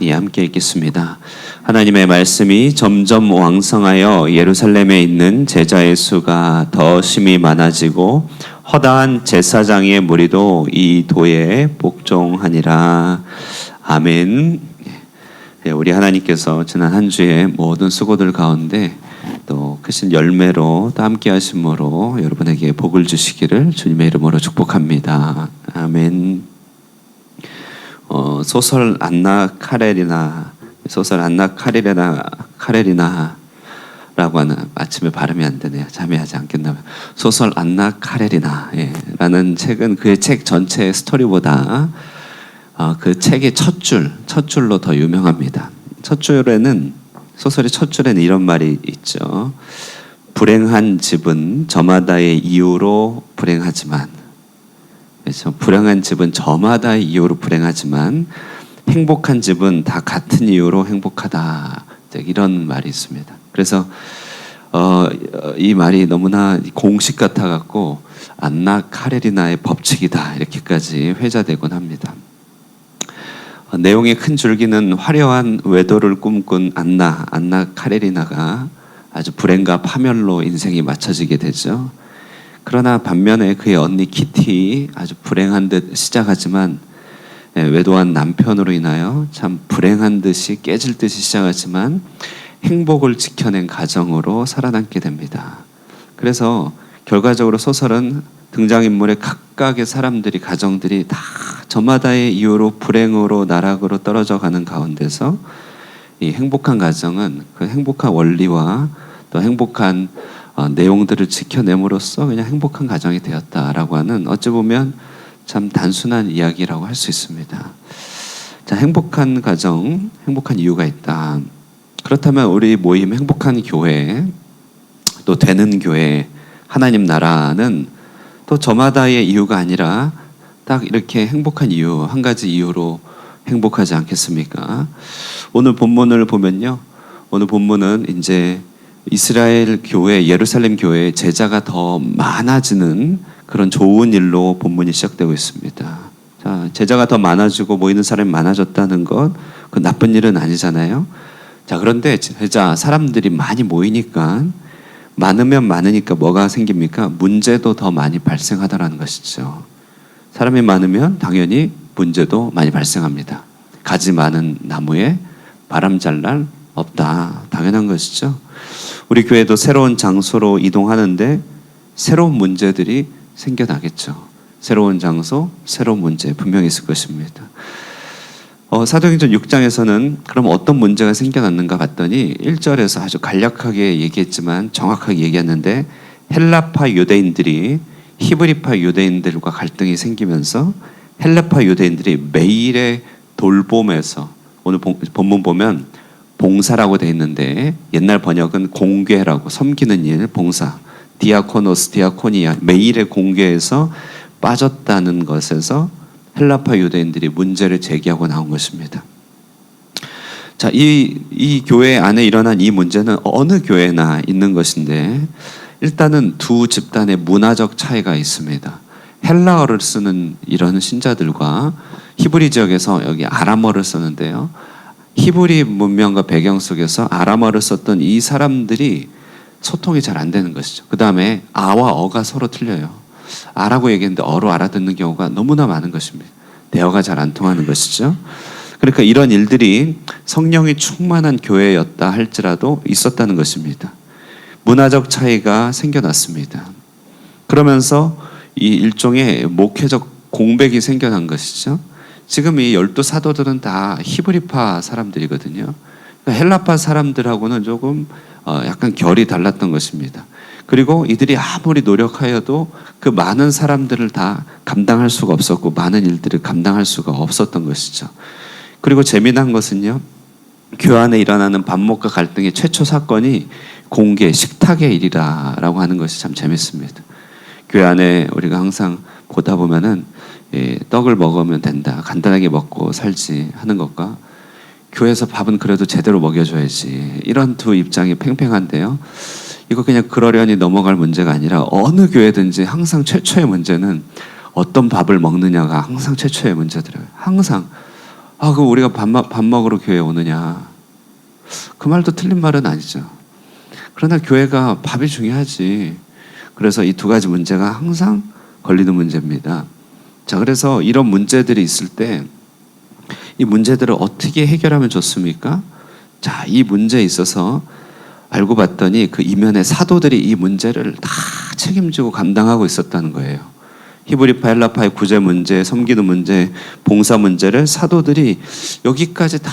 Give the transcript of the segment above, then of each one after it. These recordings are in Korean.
예, 함께 읽겠습니다. 하나님의 말씀이 점점 왕성하여 예루살렘에 있는 제자의 수가 더 심히 많아지고 허다한 제사장의 무리도 이 도에 복종하니라. 아멘. 예, 우리 하나님께서 지난 한 주의 모든 수고들 가운데 또 크신 열매로 또 함께 하심으로 여러분에게 복을 주시기를 주님의 이름으로 축복합니다. 아멘. 소설 안나 카레리나라고 하는, 아침에 발음이 안 되네요. 잠이 아직 안 깼나봐요. 소설 안나 카레리나라는 책은 그의 책 전체의 스토리보다 그 책의 첫 줄로 더 유명합니다. 소설의 첫 줄에는 이런 말이 있죠. 불행한 집은 저마다의 이유로 불행하지만, 그래서 불행한 집은 저마다의 이유로 불행하지만 행복한 집은 다 같은 이유로 행복하다. 이런 말이 있습니다. 그래서 이 말이 너무나 공식 같아 갖고 안나 카레리나의 법칙이다 이렇게까지 회자되곤 합니다. 내용의 큰 줄기는 화려한 외도를 꿈꾼 안나 카레리나가 아주 불행과 파멸로 인생이 맞춰지게 되죠. 그러나 반면에 그의 언니 키티 아주 불행한 듯 시작하지만 외도한 남편으로 인하여 참 불행한 듯이 깨질 듯이 시작하지만 행복을 지켜낸 가정으로 살아남게 됩니다. 그래서 결과적으로 소설은 등장인물의 각각의 사람들이, 가정들이 다 저마다의 이유로 불행으로 나락으로 떨어져 가는 가운데서 이 행복한 가정은 그 행복한 원리와 또 행복한 내용들을 지켜냄으로써 그냥 행복한 가정이 되었다라고 하는, 어찌 보면 참 단순한 이야기라고 할 수 있습니다. 자, 행복한 가정, 행복한 이유가 있다. 그렇다면 우리 모임 행복한 교회, 또 되는 교회, 하나님 나라는 또 저마다의 이유가 아니라 딱 이렇게 행복한 이유, 한 가지 이유로 행복하지 않겠습니까? 오늘 본문을 보면요, 오늘 본문은 이제 이스라엘 교회, 예루살렘 교회에 제자가 더 많아지는 그런 좋은 일로 본문이 시작되고 있습니다. 자, 제자가 더 많아지고 모이는 사람이 많아졌다는 것, 그 나쁜 일은 아니잖아요. 자, 그런데 사람들이 많이 모이니까, 많으면 많으니까 뭐가 생깁니까? 문제도 더 많이 발생하다라는 것이죠. 사람이 많으면 당연히 문제도 많이 발생합니다. 가지 많은 나무에 바람 잘 날 없다. 당연한 것이죠. 우리 교회도 새로운 장소로 이동하는데 새로운 문제들이 생겨나겠죠. 새로운 장소, 새로운 문제 분명히 있을 것입니다. 사도행전 6장에서는 그럼 어떤 문제가 생겨났는가 봤더니 1절에서 아주 간략하게 얘기했지만 정확하게 얘기했는데, 헬라파 유대인들이 히브리파 유대인들과 갈등이 생기면서 헬라파 유대인들이 매일의 돌봄에서, 오늘 본문 보면 봉사라고 돼 있는데 옛날 번역은 공궤라고, 섬기는 일, 봉사, 디아코노스, 디아코니아, 매일의 공궤에서 빠졌다는 것에서 헬라파 유대인들이 문제를 제기하고 나온 것입니다. 자, 이 교회 안에 일어난 이 문제는 어느 교회나 있는 것인데, 일단은 두 집단의 문화적 차이가 있습니다. 헬라어를 쓰는 이런 신자들과 히브리 지역에서 여기 아람어를 쓰는데요, 히브리 문명과 배경 속에서 아람어를 썼던 이 사람들이 소통이 잘 안 되는 것이죠. 그 다음에 아와 어가 서로 틀려요. 아라고 얘기했는데 어로 알아듣는 경우가 너무나 많은 것입니다. 대화가 잘 안 통하는 것이죠. 그러니까 이런 일들이 성령이 충만한 교회였다 할지라도 있었다는 것입니다. 문화적 차이가 생겨났습니다. 그러면서 이 일종의 목회적 공백이 생겨난 것이죠. 지금 이 12사도들은 다 히브리파 사람들이거든요. 그러니까 헬라파 사람들하고는 조금 약간 결이 달랐던 것입니다. 그리고 이들이 아무리 노력하여도 그 많은 사람들을 다 감당할 수가 없었고, 많은 일들을 감당할 수가 없었던 것이죠. 그리고 재미난 것은요, 교회 안에 일어나는 반목과 갈등의 최초 사건이 공개, 식탁의 일이라고 하는 것이 참 재밌습니다. 교회 안에 우리가 항상 보다 보면은 떡을 먹으면 된다, 간단하게 먹고 살지 하는 것과 교회에서 밥은 그래도 제대로 먹여줘야지, 이런 두 입장이 팽팽한데요, 이거 그냥 그러려니 넘어갈 문제가 아니라 어느 교회든지 항상 최초의 문제는 어떤 밥을 먹느냐가 항상 최초의 문제더라고요. 항상 그럼 우리가 밥 먹으러 교회 오느냐? 그 말도 틀린 말은 아니죠. 그러나 교회가 밥이 중요하지. 그래서 이 두 가지 문제가 항상 걸리는 문제입니다. 자, 그래서 이런 문제들이 있을 때 이 문제들을 어떻게 해결하면 좋습니까? 자, 이 문제에 있어서 알고 봤더니 그 이면의 사도들이 이 문제를 다 책임지고 감당하고 있었다는 거예요. 히브리파, 헬라파의 구제 문제, 섬기는 문제, 봉사 문제를 사도들이 여기까지 다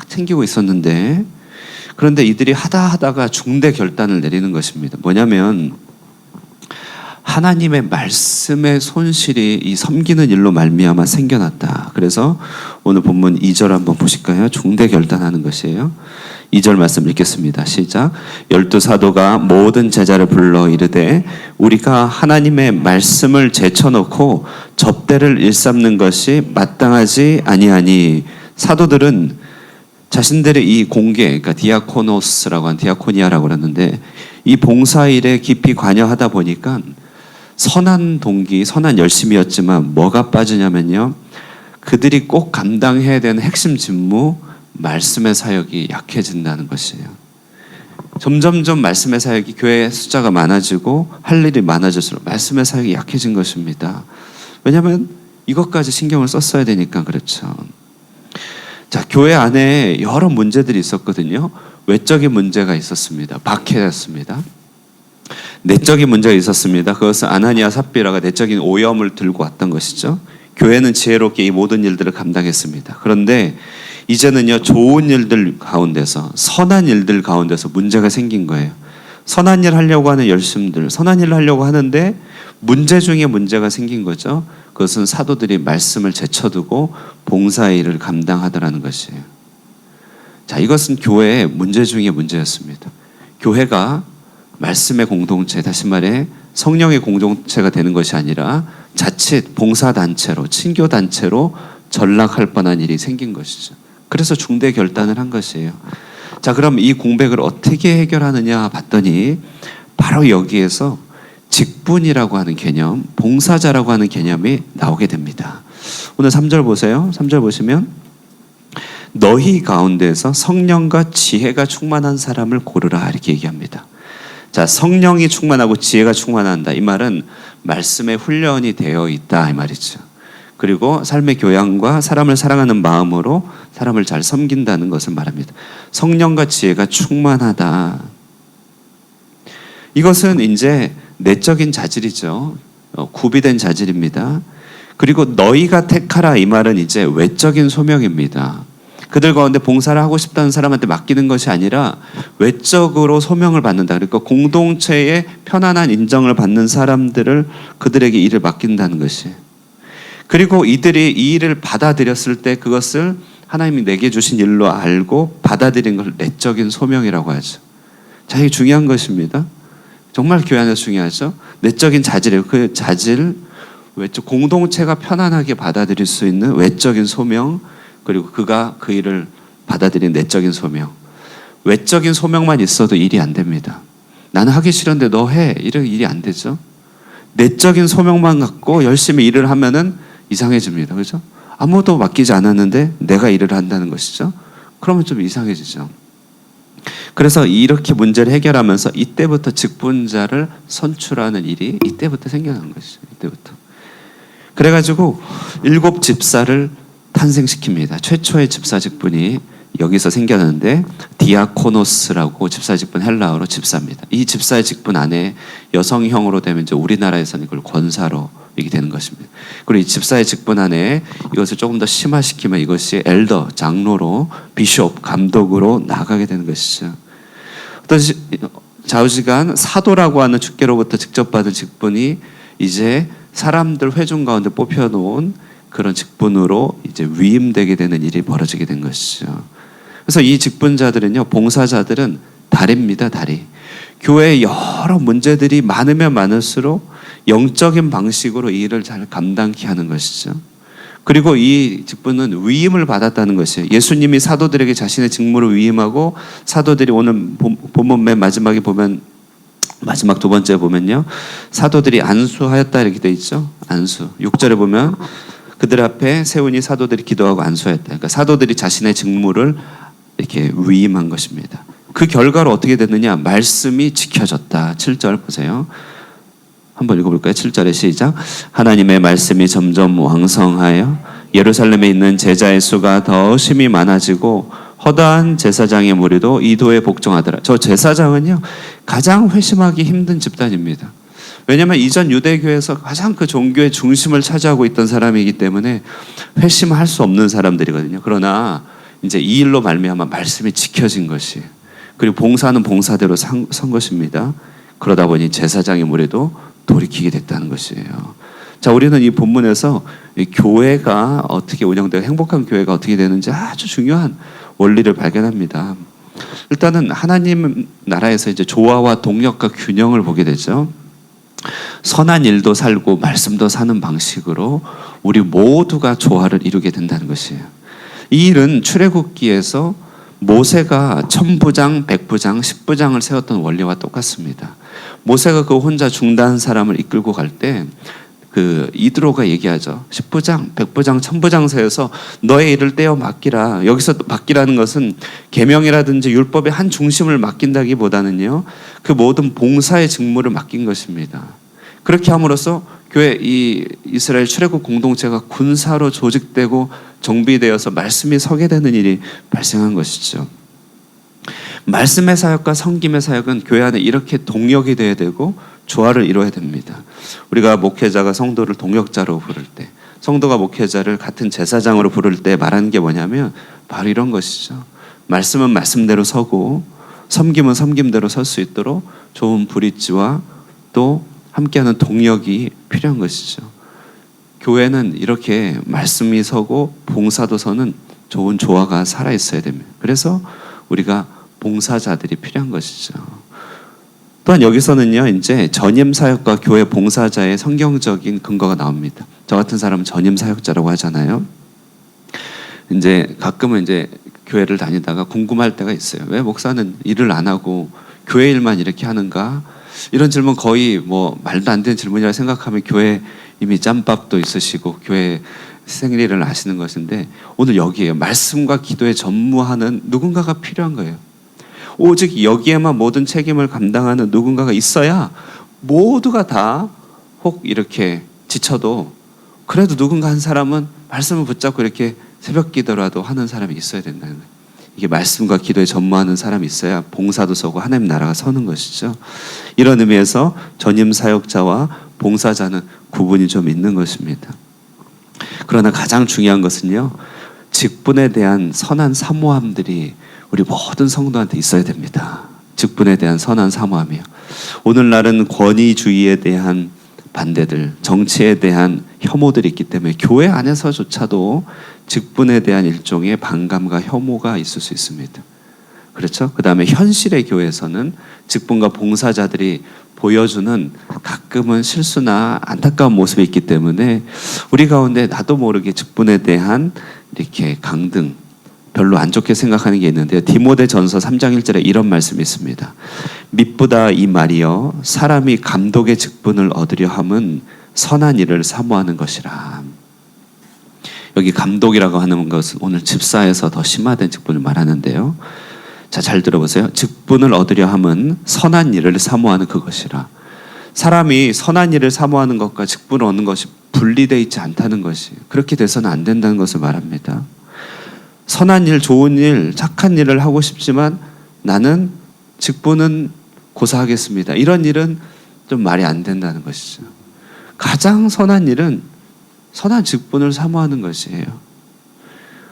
챙기고 있었는데, 그런데 이들이 하다가 중대 결단을 내리는 것입니다. 뭐냐면 하나님의 말씀의 손실이 이 섬기는 일로 말미암아 생겨났다. 그래서 오늘 본문 2절 한번 보실까요? 중대 결단하는 것이에요. 2절 말씀 읽겠습니다. 시작. 12사도가 모든 제자를 불러 이르되 우리가 하나님의 말씀을 제쳐놓고 접대를 일삼는 것이 마땅하지 아니하니. 사도들은 자신들의 이 공개, 그러니까 디아코노스라고 한 디아코니아라고 그러는데 이 봉사일에 깊이 관여하다 보니까 선한 동기, 선한 열심이었지만 뭐가 빠지냐면요, 그들이 꼭 감당해야 되는 핵심 직무, 말씀의 사역이 약해진다는 것이에요. 점점점 말씀의 사역이, 교회 숫자가 많아지고 할 일이 많아질수록 말씀의 사역이 약해진 것입니다. 왜냐하면 이것까지 신경을 썼어야 되니까 그렇죠. 자, 교회 안에 여러 문제들이 있었거든요. 외적인 문제가 있었습니다. 박해였습니다. 내적인 문제가 있었습니다. 그것은 아나니아 삽비라가 내적인 오염을 들고 왔던 것이죠. 교회는 지혜롭게 이 모든 일들을 감당했습니다. 그런데 이제는요, 좋은 일들 가운데서, 선한 일들 가운데서 문제가 생긴 거예요. 선한 일 하려고 하는 열심들, 선한 일을 하려고 하는데 문제 중에 문제가 생긴 거죠. 그것은 사도들이 말씀을 제쳐두고 봉사의 일을 감당하더라는 것이에요. 자, 이것은 교회의 문제 중에 문제였습니다. 교회가 말씀의 공동체, 다시 말해 성령의 공동체가 되는 것이 아니라 자칫 봉사단체로, 친교단체로 전락할 뻔한 일이 생긴 것이죠. 그래서 중대 결단을 한 것이에요. 자, 그럼 이 공백을 어떻게 해결하느냐 봤더니 바로 여기에서 직분이라고 하는 개념, 봉사자라고 하는 개념이 나오게 됩니다. 오늘 3절 보세요. 3절 보시면 너희 가운데서 성령과 지혜가 충만한 사람을 고르라 이렇게 얘기합니다. 자, 성령이 충만하고 지혜가 충만한다. 이 말은 말씀에 훈련이 되어 있다 이 말이죠. 그리고 삶의 교양과 사람을 사랑하는 마음으로 사람을 잘 섬긴다는 것을 말합니다. 성령과 지혜가 충만하다. 이것은 이제 내적인 자질이죠. 구비된 자질입니다. 그리고 너희가 택하라 이 말은 이제 외적인 소명입니다. 그들 가운데 봉사를 하고 싶다는 사람한테 맡기는 것이 아니라 외적으로 소명을 받는다. 그러니까 공동체의 편안한 인정을 받는 사람들을 그들에게 일을 맡긴다는 것이. 그리고 이들이 이 일을 받아들였을 때 그것을 하나님이 내게 주신 일로 알고 받아들인 걸 내적인 소명이라고 하죠. 자, 이게 중요한 것입니다. 정말 교회 안에서 중요하죠. 내적인 자질이에요. 그 자질, 외적 공동체가 편안하게 받아들일 수 있는 외적인 소명, 그리고 그가 그 일을 받아들인 내적인 소명. 외적인 소명만 있어도 일이 안 됩니다. 나는 하기 싫은데 너 해. 이런 일이 안 되죠. 내적인 소명만 갖고 열심히 일을 하면은 이상해집니다. 그렇죠? 아무도 맡기지 않았는데 내가 일을 한다는 것이죠. 그러면 좀 이상해지죠. 그래서 이렇게 문제를 해결하면서 이때부터 직분자를 선출하는 일이 이때부터 생겨난 것이죠. 이때부터. 그래가지고 7 집사를 탄생시킵니다. 최초의 집사 직분이 여기서 생겼는데 디아코노스라고 집사 직분 헬라어로 집사입니다. 이 집사의 직분 안에 여성형으로 되면 이제 우리나라에서는 이걸 권사로 이게 되는 것입니다. 그리고 이 집사의 직분 안에 이것을 조금 더 심화시키면 이것이 엘더, 장로로, 비숍, 감독으로 나가게 되는 것이죠. 어떤 좌우지간 사도라고 하는 주께로부터 직접 받은 직분이 이제 사람들 회중 가운데 뽑혀놓은 그런 직분으로 이제 위임되게 되는 일이 벌어지게 된 것이죠. 그래서 이 직분자들은요, 봉사자들은 다리입니다, 다리. 교회에 여러 문제들이 많으면 많을수록 영적인 방식으로 이 일을 잘 감당케 하는 것이죠. 그리고 이 직분은 위임을 받았다는 것이에요. 예수님이 사도들에게 자신의 직무를 위임하고 사도들이 오늘 본문 맨 마지막에 보면 마지막 2번째 보면요, 사도들이 안수하였다 이렇게 돼 있죠. 안수. 6절에 보면 그들 앞에 세우니 사도들이 기도하고 안수했다. 그러니까 사도들이 자신의 직무를 이렇게 위임한 것입니다. 그 결과로 어떻게 됐느냐? 말씀이 지켜졌다. 7절 보세요. 한번 읽어볼까요? 7절에 시작. 하나님의 말씀이 점점 왕성하여 예루살렘에 있는 제자의 수가 더 심히 많아지고 허다한 제사장의 무리도 이도에 복종하더라. 저 제사장은요, 가장 회심하기 힘든 집단입니다. 왜냐하면 이전 유대교에서 가장 그 종교의 중심을 차지하고 있던 사람이기 때문에 회심할 수 없는 사람들이거든요. 그러나 이제 이 일로 말미암아 말씀이 지켜진 것이, 그리고 봉사는 봉사대로 선 것입니다. 그러다 보니 제사장의 무리도 돌이키게 됐다는 것이에요. 자, 우리는 이 본문에서 이 교회가 어떻게 운영되고 행복한 교회가 어떻게 되는지 아주 중요한 원리를 발견합니다. 일단은 하나님 나라에서 이제 조화와 동력과 균형을 보게 되죠. 선한 일도 살고 말씀도 사는 방식으로 우리 모두가 조화를 이루게 된다는 것이에요. 이 일은 출애굽기에서 모세가 1000부장, 100부장, 10부장을 세웠던 원리와 똑같습니다. 모세가 그 혼자 중단 사람을 이끌고 갈 때 그 이드로가 얘기하죠. 10부장, 100부장, 1000부장 세워서 너의 일을 떼어 맡기라. 여기서 맡기라는 것은 계명이라든지 율법의 한 중심을 맡긴다기보다는요, 그 모든 봉사의 직무를 맡긴 것입니다. 그렇게 함으로써 교회 이 이스라엘 출애굽 공동체가 군사로 조직되고 정비되어서 말씀이 서게 되는 일이 발생한 것이죠. 말씀의 사역과 섬김의 사역은 교회 안에 이렇게 동력이 되어야 되고 조화를 이루어야 됩니다. 우리가 목회자가 성도를 동역자로 부를 때, 성도가 목회자를 같은 제사장으로 부를 때 말하는 게 뭐냐면 바로 이런 것이죠. 말씀은 말씀대로 서고 섬김은 섬김대로 설 수 있도록 좋은 브릿지와 또 함께하는 동력이 필요한 것이죠. 교회는 이렇게 말씀이 서고 봉사도 서는 좋은 조화가 살아있어야 됩니다. 그래서 우리가 봉사자들이 필요한 것이죠. 또한 여기서는요, 이제 전임 사역과 교회 봉사자의 성경적인 근거가 나옵니다. 저 같은 사람은 전임 사역자라고 하잖아요. 이제 가끔은 이제 교회를 다니다가 궁금할 때가 있어요. 왜 목사는 일을 안 하고 교회 일만 이렇게 하는가? 이런 질문 거의 뭐 말도 안 되는 질문이라 생각하면 교회 이미 짬밥도 있으시고 교회 생리를 아시는 것인데, 오늘 여기에요. 말씀과 기도에 전무하는 누군가가 필요한 거예요. 오직 여기에만 모든 책임을 감당하는 누군가가 있어야 모두가 다 혹 이렇게 지쳐도 그래도 누군가 한 사람은 말씀을 붙잡고 이렇게 새벽 기도라도 하는 사람이 있어야 된다는 거예요. 이게 말씀과 기도에 전무하는 사람이 있어야 봉사도 서고 하나님 나라가 서는 것이죠. 이런 의미에서 전임 사역자와 봉사자는 구분이 좀 있는 것입니다. 그러나 가장 중요한 것은요, 직분에 대한 선한 사모함들이 우리 모든 성도한테 있어야 됩니다. 직분에 대한 선한 사모함이요. 오늘날은 권위주의에 대한 반대들, 정치에 대한 혐오들이 있기 때문에 교회 안에서조차도 직분에 대한 일종의 반감과 혐오가 있을 수 있습니다. 그렇죠? 그 다음에 현실의 교회에서는 직분과 봉사자들이 보여주는 가끔은 실수나 안타까운 모습이 있기 때문에 우리 가운데 나도 모르게 직분에 대한 이렇게 강등, 별로 안 좋게 생각하는 게 있는데요. 디모데전서 3장 1절에 이런 말씀이 있습니다. mit보다 이 말이여, 사람이 감독의 직분을 얻으려 함은 선한 일을 사모하는 것이라. 여기 감독이라고 하는 것은 오늘 집사에서 더 심화된 직분을 말하는데요. 자, 잘 들어보세요. 직분을 얻으려 함은 선한 일을 사모하는 그것이라. 사람이 선한 일을 사모하는 것과 직분을 얻는 것이 분리되어 있지 않다는 것이, 그렇게 돼서는 안 된다는 것을 말합니다. 선한 일, 좋은 일, 착한 일을 하고 싶지만 나는 직분은 고사하겠습니다. 이런 일은 좀 말이 안 된다는 것이죠. 가장 선한 일은 선한 직분을 사모하는 것이에요.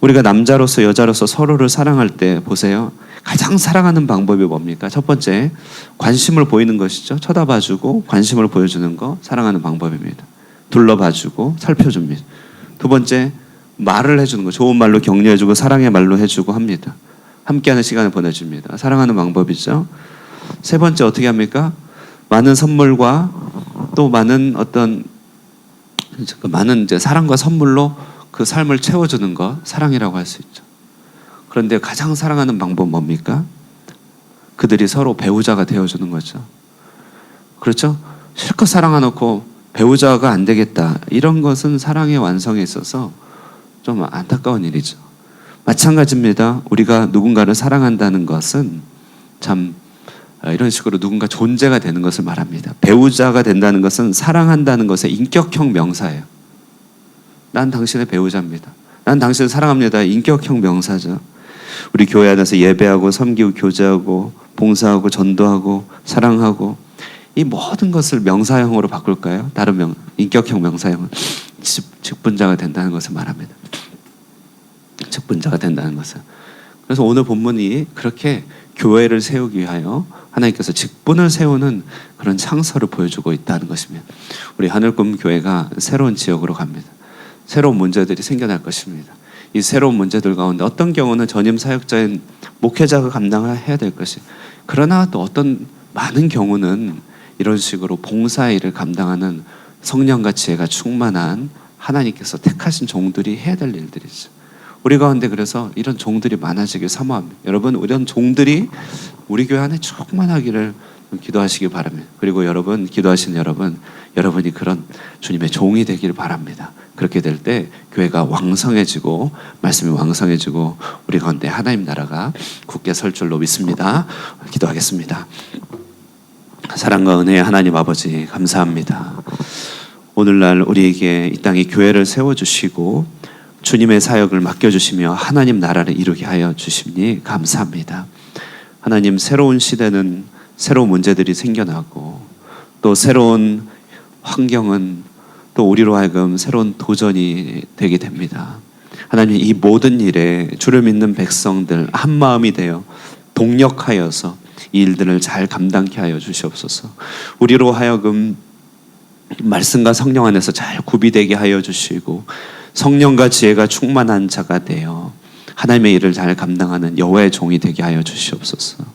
우리가 남자로서 여자로서 서로를 사랑할 때 보세요. 가장 사랑하는 방법이 뭡니까? 첫 번째, 관심을 보이는 것이죠. 쳐다봐주고 관심을 보여주는 거 사랑하는 방법입니다. 둘러봐주고 살펴줍니다. 두 번째, 말을 해주는 거, 좋은 말로 격려해주고 사랑의 말로 해주고 합니다. 함께하는 시간을 보내줍니다. 사랑하는 방법이죠. 세 번째 어떻게 합니까? 많은 선물과 또 많은 많은 이제 사랑과 선물로 그 삶을 채워주는 것, 사랑이라고 할 수 있죠. 그런데 가장 사랑하는 방법 뭡니까? 그들이 서로 배우자가 되어주는 거죠. 그렇죠? 실컷 사랑해놓고 배우자가 안 되겠다. 이런 것은 사랑의 완성에 있어서 좀 안타까운 일이죠. 마찬가지입니다. 우리가 누군가를 사랑한다는 것은 참 이런 식으로 누군가 존재가 되는 것을 말합니다. 배우자가 된다는 것은 사랑한다는 것의 인격형 명사예요. 난 당신의 배우자입니다. 난 당신을 사랑합니다. 인격형 명사죠. 우리 교회 안에서 예배하고 섬기고 교제하고 봉사하고 전도하고 사랑하고 이 모든 것을 명사형으로 바꿀까요? 다른 인격형 명사형은 직분자가 된다는 것을 말합니다. 직분자가 된다는 것은. 그래서 오늘 본문이 그렇게 교회를 세우기 위하여 하나님께서 직분을 세우는 그런 창설을 보여주고 있다는 것입니다. 우리 하늘꿈 교회가 새로운 지역으로 갑니다. 새로운 문제들이 생겨날 것입니다. 이 새로운 문제들 가운데 어떤 경우는 전임 사역자인 목회자가 감당해야 될 것이, 그러나 또 어떤 많은 경우는 이런 식으로 봉사의 일을 감당하는 성령과 지혜가 충만한 하나님께서 택하신 종들이 해야 될 일들이죠. 우리 가운데 그래서 이런 종들이 많아지길 사모합니다. 여러분, 이런 종들이 우리 교회 안에 충만하기를 기도하시기 바랍니다. 그리고 여러분, 기도하신 여러분이 그런 주님의 종이 되길 바랍니다. 그렇게 될 때 교회가 왕성해지고 말씀이 왕성해지고 우리 가운데 하나님 나라가 굳게 설 줄로 믿습니다. 기도하겠습니다. 사랑과 은혜의 하나님 아버지, 감사합니다. 오늘날 우리에게 이 땅에 교회를 세워주시고 주님의 사역을 맡겨주시며 하나님 나라를 이루게 하여 주시니 감사합니다. 하나님, 새로운 시대는 새로운 문제들이 생겨나고 또 새로운 환경은 또 우리로 하여금 새로운 도전이 되게 됩니다. 하나님, 이 모든 일에 주를 믿는 백성들 한 마음이 되어 동력하여서 이 일들을 잘 감당케 하여 주시옵소서. 우리로 하여금 말씀과 성령 안에서 잘 구비되게 하여 주시고 성령과 지혜가 충만한 자가 되어 하나님의 일을 잘 감당하는 여호와의 종이 되게 하여 주시옵소서.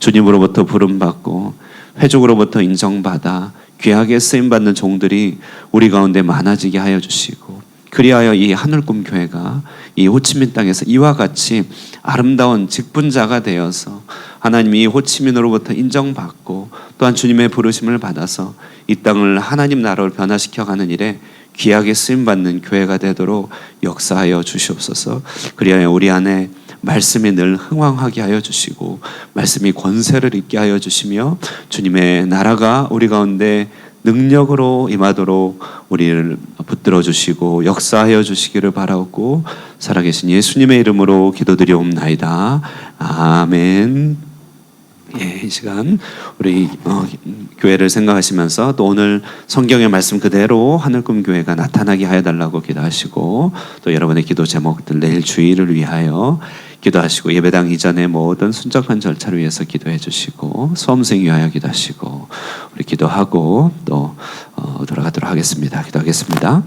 주님으로부터 부름받고 회족으로부터 인정받아 귀하게 쓰임받는 종들이 우리 가운데 많아지게 하여 주시고, 그리하여 이 하늘꿈 교회가 이 호치민 땅에서 이와 같이 아름다운 직분자가 되어서 하나님이 호치민으로부터 인정받고 또한 주님의 부르심을 받아서 이 땅을 하나님 나라로 변화시켜가는 일에 귀하게 쓰임받는 교회가 되도록 역사하여 주시옵소서. 그리하여 우리 안에 말씀이 늘 흥왕하게 하여 주시고 말씀이 권세를 있게 하여 주시며 주님의 나라가 우리 가운데 능력으로 임하도록 우리를 붙들어 주시고 역사하여 주시기를 바라옵고 살아계신 예수님의 이름으로 기도드리옵나이다. 아멘. 예, 이 시간 우리 교회를 생각하시면서 또 오늘 성경의 말씀 그대로 하늘꿈 교회가 나타나게 하여 달라고 기도하시고 또 여러분의 기도 제목들 내일 주일을 위하여 기도하시고 예배당 이전의 모든 순적한 절차를 위해서 기도해 주시고 수험생 위하여 기도하시고 우리 기도하고 또 돌아가도록 하겠습니다. 기도하겠습니다.